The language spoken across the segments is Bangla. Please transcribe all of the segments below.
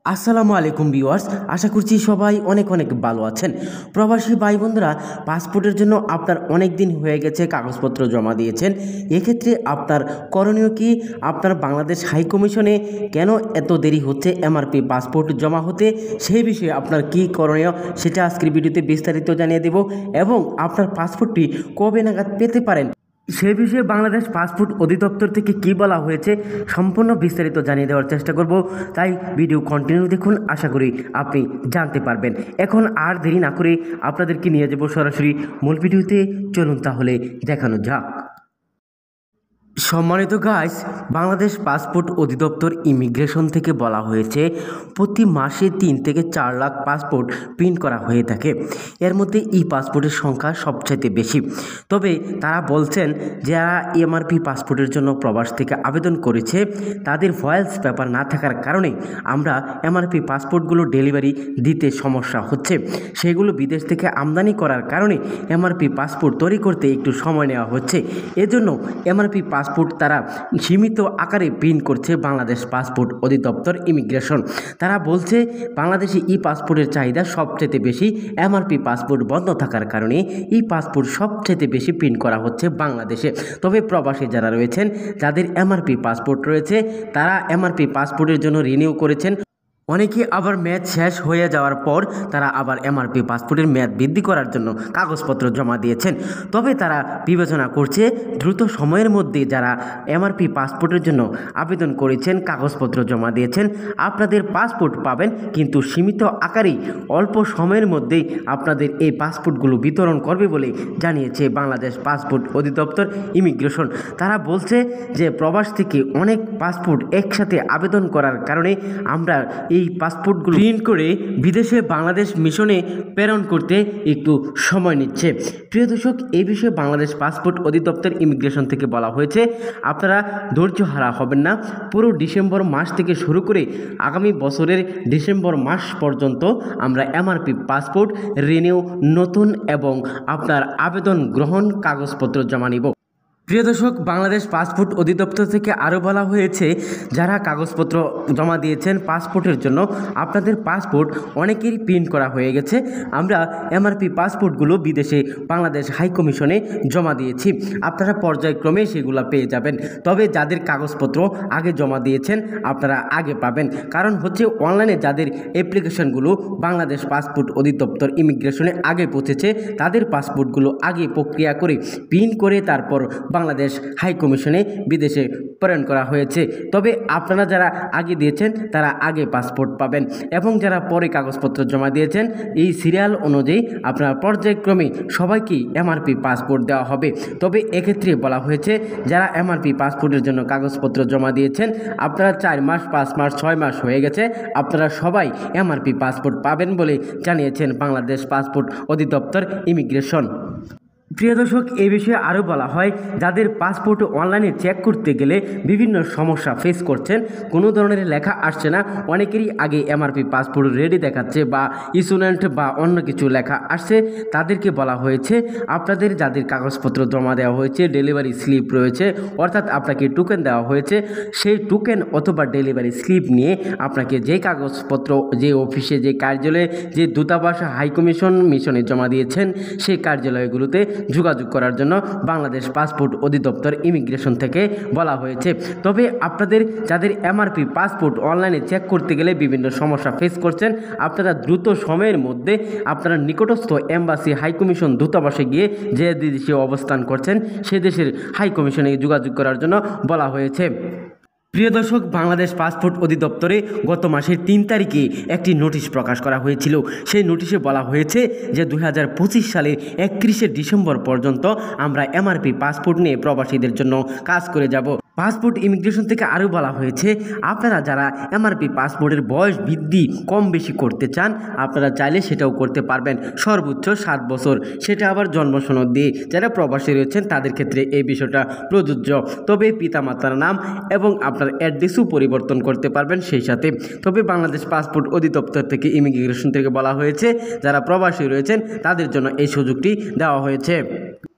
আসসালামু আলাইকুম ভিউয়ার্স, আশা করছি সবাই অনেক অনেক ভালো আছেন। প্রবাসী ভাই বন্ধুরা, পাসপোর্টের জন্য আপনার অনেক দিন হয়ে গেছে কাগজপত্র জমা দিয়েছেন। এক্ষেত্রে আপনার করণীয় কি? আপনার বাংলাদেশ হাই কমিশনে কেন এত দেরি হচ্ছে এমআরপি পাসপোর্ট জমা হতে, সেই বিষয়ে আপনার কি করণীয় সেটা আজকের ভিডিওতে বিস্তারিত জানিয়ে দেব এবং আপনার পাসপোর্টটি কবে নাগাদ পেতে পারেন সে বিষয়ে বাংলাদেশ পাসপোর্ট অধিদপ্তর থেকে কি বলা হয়েছে সম্পূর্ণ বিস্তারিত জানিয়ে দেওয়ার চেষ্টা করব। তাই ভিডিও কন্টিনিউ দেখুন, আশা করি আপনি জানতে পারবেন। এখন আর দেরি না করে আপনাদেরকে নিয়ে যাব সরাসরি মূল ভিডিওতে। চলুন তাহলে দেখানো যাক। সম্মানিত গাইস, বাংলাদেশ পাসপোর্ট অধিদপ্তর ইমিগ্রেশন থেকে বলা হয়েছে প্রতি মাসে 3 থেকে 4 লাখ পাসপোর্ট প্রিন্ট করা হয়ে থাকে। এর মধ্যে ই পাসপোর্টের সংখ্যা সবচাইতে বেশি। তবে তারা বলছেন যারা এমআরপি পাসপোর্টের জন্য প্রবাস থেকে আবেদন করেছে তাদের ভয়েস পেপার না থাকার কারণে আমরা এমআরপি পাসপোর্টগুলো ডেলিভারি দিতে সমস্যা হচ্ছে। সেগুলো বিদেশ থেকে আমদানি করার কারণে এমআরপি পাসপোর্ট তৈরি করতে একটু সময় নেওয়া হচ্ছে। এজন্য এমআরপি পাসপোর্ট তারা সীমিত আকারে প্রিন্ট করছে বাংলাদেশ পাসপোর্ট অধিদপ্তর ইমিগ্রেশন। তারা বলছে বাংলাদেশে ই পাসপোর্টের চাহিদা সবচেয়ে বেশি। এমআরপি পাসপোর্ট বন্ধ থাকার কারণে ই পাসপোর্ট সবচেয়ে বেশি প্রিন্ট করা হচ্ছে বাংলাদেশে। তবে প্রবাসী যারা রয়েছেন, যাদের এমআরপি পাসপোর্ট রয়েছে, তারা এমআরপি পাসপোর্টের জন্য রিনিউ করেছেন। অনেকে আবার মেয়াদ শেষ হয়ে যাওয়ার পর তারা আবার এমআরপি পাসপোর্টের মেয়াদ বৃদ্ধি করার জন্য কাগজপত্র জমা দিয়েছেন। তবে তারা বিবেচনা করছে দ্রুত সময়ের মধ্যে যারা এমআরপি পাসপোর্টের জন্য আবেদন করেছেন, কাগজপত্র জমা দিয়েছেন, আপনাদের পাসপোর্ট পাবেন, কিন্তু সীমিত আকারেই অল্প সময়ের মধ্যেই আপনাদের এই পাসপোর্টগুলো বিতরণ করবে বলে জানিয়েছে বাংলাদেশ পাসপোর্ট অধিদপ্তর ইমিগ্রেশন। তারা বলছে যে প্রবাস থেকে অনেক পাসপোর্ট একসাথে আবেদন করার কারণে আমরা এই পাসপোর্টগুলো প্রিন্ট করে বিদেশে বাংলাদেশ মিশনে প্রেরণ করতে একটু সময় নিচ্ছে। প্রিয় দর্শক, এই বিষয়ে বাংলাদেশ পাসপোর্ট অধিদপ্তর ইমিগ্রেশন থেকে বলা হয়েছে আপনারা ধৈর্য হারা হবেন না। পুরো ডিসেম্বর মাস থেকে শুরু করে আগামী বছরের ডিসেম্বর মাস পর্যন্ত আমরা এমআরপি পাসপোর্ট রিনিউ, নতুন এবং আপনার আবেদন গ্রহণ কাগজপত্র জমা নিব। প্রিয় দর্শক, বাংলাদেশ পাসপোর্ট অধিদপ্তর থেকে আরও বলা হয়েছে যারা কাগজপত্র জমা দিয়েছেন পাসপোর্টের জন্য, আপনাদের পাসপোর্ট অনেকেরই প্রিন্ট করা হয়ে গেছে। আমরা এমআরপি পাসপোর্টগুলো বিদেশে বাংলাদেশ হাই কমিশনে জমা দিয়েছি, আপনারা পর্যায়ক্রমে সেগুলো পেয়ে যাবেন। তবে যাদের কাগজপত্র আগে জমা দিয়েছেন আপনারা আগে পাবেন। কারণ হচ্ছে অনলাইনে যাদের অ্যাপ্লিকেশনগুলো বাংলাদেশ পাসপোর্ট অধিদপ্তর ইমিগ্রেশনে আগে পৌঁছেছে তাদের পাসপোর্টগুলো আগে প্রক্রিয়া করে প্রিন্ট করে তারপর বাংলাদেশ হাই কমিশনে বিদেশে প্রেরণ করা হয়েছে। তবে আপনারা যারা আগে দিয়েছেন তারা আগে পাসপোর্ট পাবেন এবং যারা পরে কাগজপত্র জমা দিয়েছেন এই সিরিয়াল অনুযায়ী আপনারা পর্যায়ক্রমে সবাইকেই এমআরপি পাসপোর্ট দেওয়া হবে। তবে এক্ষেত্রে বলা হয়েছে যারা এমআরপি পাসপোর্টের জন্য কাগজপত্র জমা দিয়েছেন আপনারা 4 মাস, 5 মাস, 6 মাস হয়ে গেছে, আপনারা সবাই এমআরপি পাসপোর্ট পাবেন বলে জানিয়েছেন বাংলাদেশ পাসপোর্ট অধিদপ্তর ইমিগ্রেশন। প্রিয় দর্শক, এই বিষয়ে আরও বলা হয় যাদের পাসপোর্ট অনলাইনে চেক করতে গেলে বিভিন্ন সমস্যা ফেস করছেন, কোনো ধরনের লেখা আসছে না, অনেকেরই আগে এমআরপি পাসপোর্ট রেডি দেখাচ্ছে বা স্টুডেন্ট বা অন্য কিছু লেখা আসছে, তাদেরকে বলা হয়েছে আপনাদের যাদের কাগজপত্র জমা দেওয়া হয়েছে, ডেলিভারি স্লিপ রয়েছে, অর্থাৎ আপনাকে টোকেন দেওয়া হয়েছে, সেই টোকেন অথবা ডেলিভারি স্লিপ নিয়ে আপনাকে যে কাগজপত্র যে অফিসে, যে কার্যালয়ে, যে দূতাবাস, হাইকমিশন মিশনে জমা দিয়েছেন সেই কার্যালয়গুলোতে যোগাযোগ করার জন্য বাংলাদেশ পাসপোর্ট অধিদপ্তর ইমিগ্রেশন থেকে বলা হয়েছে। তবে আপনাদের যাদের এমআরপি পাসপোর্ট অনলাইনে চেক করতে গেলে বিভিন্ন সমস্যা ফেস করছেন, আপনারা দ্রুত সময়ের মধ্যে আপনারা নিকটস্থ এম্বাসি, হাইকমিশন, দূতাবাসে গিয়ে যে দেশে অবস্থান করছেন সে দেশের হাইকমিশনে যোগাযোগ করার জন্য বলা হয়েছে। প্রিয় দর্শক, বাংলাদেশ পাসপোর্ট অধিদপ্তরে গত মাসের 3 তারিখে একটি নোটিশ প্রকাশ করা হয়েছিল। সেই নোটিশে বলা হয়েছে যে 2025 সালের 31শে ডিসেম্বর পর্যন্ত আমরা এমআরপি পাসপোর্ট নিয়ে প্রবাসীদের জন্য কাজ করে যাব। পাসপোর্ট ইমিগ্রেশন থেকে আরও বলা হয়েছে আপনারা যারা এমআরপি পাসপোর্টের বয়স বৃদ্ধি কম বেশি করতে চান আপনারা চাইলে সেটাও করতে পারবেন, সর্বোচ্চ 7 বছর। সেটা আবার জন্মসনদ দিয়ে যারা প্রবাসী রয়েছেন তাদের ক্ষেত্রে এই বিষয়টা প্রযোজ্য। তবে পিতামাতার নাম এবং আপনার অ্যাড্রেসও পরিবর্তন করতে পারবেন সেই সাথে। তবে বাংলাদেশ পাসপোর্ট অধিদপ্তর থেকে ইমিগ্রেশন থেকে বলা হয়েছে যারা প্রবাসী রয়েছেন তাদের জন্য এই সুযোগটি দেওয়া হয়েছে।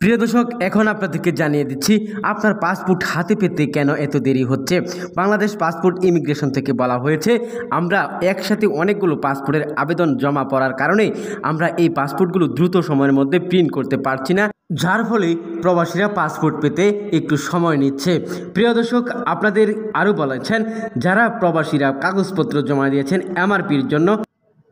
প্রিয় দর্শক, এখন আপনাদেরকে জানিয়ে দিচ্ছি আপনার পাসপোর্ট হাতে পেতে কেন এত দেরি হচ্ছে। বাংলাদেশ পাসপোর্ট ইমিগ্রেশন থেকে বলা হয়েছে, আমরা একসাথে অনেকগুলো পাসপোর্টের আবেদন জমা পড়ার কারণে আমরা এই পাসপোর্টগুলো দ্রুত সময়ের মধ্যে প্রিন্ট করতে পারছি না, যার ফলে প্রবাসীরা পাসপোর্ট পেতে একটু সময় নিচ্ছে। প্রিয় দর্শক, আপনাদের আরও বলেছেন যারা প্রবাসীরা কাগজপত্র জমা দিয়েছেন এমআরপির জন্য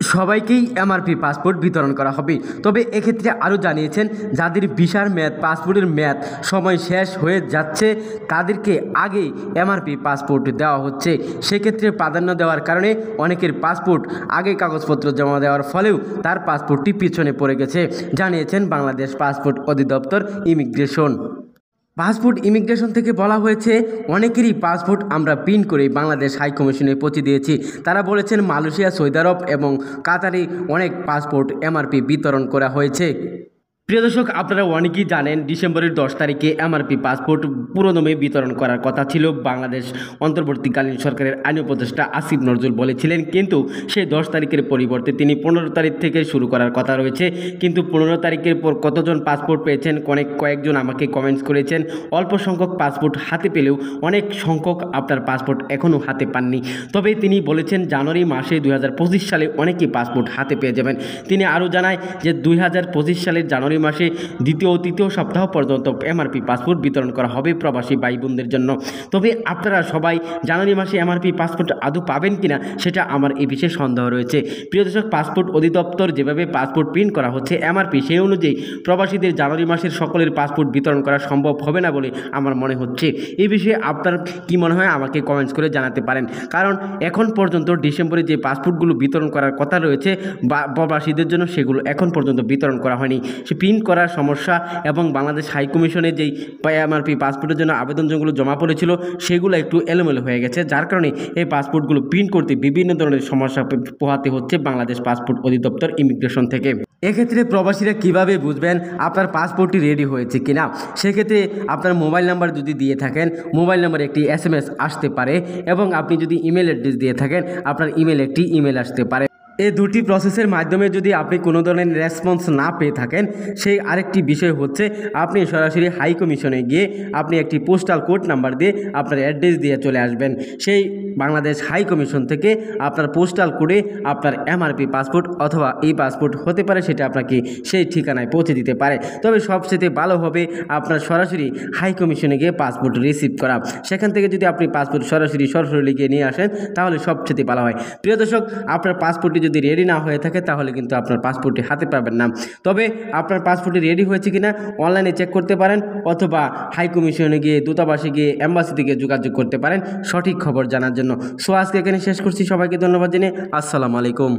সবাইকেই এমআরপি পাসপোর্ট বিতরণ করা হবে। তবে এক্ষেত্রে আরও জানিয়েছেন যাদের ভিসার মেয়াদ, পাসপোর্টের মেয়াদ সময় শেষ হয়ে যাচ্ছে তাদেরকে আগে এমআরপি পাসপোর্ট দেওয়া হচ্ছে। সেক্ষেত্রে প্রাধান্য দেওয়ার কারণে অনেকের পাসপোর্ট আগে কাগজপত্র জমা দেওয়ার ফলেও তার পাসপোর্টটি পিছনে পড়ে গেছে, জানিয়েছেন বাংলাদেশ পাসপোর্ট অধিদপ্তর ইমিগ্রেশন। পাসপোর্ট ইমিগ্রেশন থেকে বলা হয়েছে অনেকেরই পাসপোর্ট আমরা প্রিন্ট করে বাংলাদেশ হাইকমিশনে পৌঁছে দিয়েছি। তারা বলেছেন মালয়েশিয়া, সৌদি আরব এবং কাতারে অনেক পাসপোর্ট এমআরপি বিতরণ করা হয়েছে। প্রিয় দর্শক, আপনারা অনেকেই জানেন ডিসেম্বরের 10 তারিখে এমআরপি পাসপোর্ট পুরোদমে বিতরণ করার কথা ছিল। বাংলাদেশ অন্তর্বর্তীকালীন সরকারের আইন উপদেষ্টা আসিফ নজরুল বলেছিলেন, কিন্তু সেই 10 তারিখের পরিবর্তে তিনি 15 তারিখ থেকে শুরু করার কথা রয়েছে। কিন্তু 15 তারিখের পর কতজন পাসপোর্ট পেয়েছেন কয়েকজন আমাকে কমেন্টস করেছেন। অল্প সংখ্যক পাসপোর্ট হাতে পেলেও অনেক সংখ্যক আপনার পাসপোর্ট এখনও হাতে পাননি। তবে তিনি বলেছেন জানুয়ারি মাসে 2025 সালে অনেকেই পাসপোর্ট হাতে পেয়ে যাবেন। তিনি আরও জানায় যে 2025 সালের জানুয়ারি মাসে দ্বিতীয় ও তৃতীয় সপ্তাহ পর্যন্ত এমআরপি পাসপোর্ট বিতরণ করা হবে প্রবাসী ভাই বোনদের জন্য। তবে আপনারা সবাই জানুয়ারি মাসে এমআরপি পাসপোর্ট আদৌ পাবেন কিনা সেটা আমার এই বিষয়ে সন্দেহ রয়েছে। প্রিয় দর্শক, পাসপোর্ট অধিদপ্তর যেভাবে পাসপোর্ট প্রিন্ট করা হচ্ছে এমআরপি, সেই অনুযায়ী প্রবাসীদের জানুয়ারি মাসের সকলের পাসপোর্ট বিতরণ করা সম্ভব হবে না বলে আমার মনে হচ্ছে। এই বিষয়ে আপনার কি মনে হয় আমাকে কমেন্টস করে জানাতে পারেন। কারণ এখন পর্যন্ত ডিসেম্বরে যে পাসপোর্টগুলো বিতরণ করার কথা রয়েছে প্রবাসীদের জন্য সেগুলো এখন পর্যন্ত বিতরণ করা হয়নি। সে প্রিন্ট করার সমস্যা এবং বাংলাদেশ হাইকমিশনে যেই এমআরপি পাসপোর্টের জন্য আবেদন যেগুলো জমা পড়েছিল সেগুলো একটু এলোমেলো হয়ে গেছে, যার কারণে এই পাসপোর্টগুলো প্রিন্ট করতে বিভিন্ন ধরনের সমস্যা পোহাতে হচ্ছে বাংলাদেশ পাসপোর্ট অধিদপ্তর ইমিগ্রেশন থেকে। এক্ষেত্রে প্রবাসীরা কিভাবে বুঝবেন আপনার পাসপোর্টটি রেডি হয়েছে কিনা? সেক্ষেত্রে আপনার মোবাইল নাম্বার যদি দিয়ে থাকেন, মোবাইল নাম্বারে একটি SMS আসতে পারে, এবং আপনি যদি ইমেল অ্যাড্রেস দিয়ে থাকেন আপনার ইমেল একটি ইমেল আসতে পারে। এই দুটি প্রসেসের মাধ্যমে যদি আপনি কোনো ধরনের রেসপন্স না পেয়ে থাকেন, সেই আরেকটি বিষয় হচ্ছে আপনি সরাসরি হাই কমিশনে গিয়ে আপনি একটি পোস্টাল কোড নাম্বার দিয়ে আপনার অ্যাড্রেস দিয়ে চলে আসবেন। সেই বাংলাদেশ হাই কমিশন থেকে আপনার পোস্টাল কোডে আপনার এমআরপি পাসপোর্ট অথবা এই পাসপোর্ট হতে পারে সেটা আপনাকে সেই ঠিকানায় পৌঁছে দিতে পারে। তবে সবচেয়ে ভালো হবে আপনার সরাসরি হাই কমিশনে গিয়ে পাসপোর্ট রিসিভ করা। সেখান থেকে যদি আপনি পাসপোর্ট সরাসরি গিয়ে নিয়ে আসেন তাহলে সবচেয়ে ভালো হয়। প্রিয় দর্শক, আপনার পাসপোর্টটি যদি রেডি না হয়ে থাকে তাহলে কিন্তু আপনার পাসপোর্টটি হাতে পাবেন না। তবে আপনার পাসপোর্টটি রেডি হয়েছে কিনা অনলাইনে চেক করতে পারেন, অথবা হাই কমিশনে গিয়ে, দূতাবাসে গিয়ে, এম্বাসিতে গিয়ে যোগাযোগ করতে পারেন সঠিক খবর জানার জন্য। সো আজকে এখানে শেষ করছি। সবাইকে ধন্যবাদ জানিয়ে আসসালামু আলাইকুম।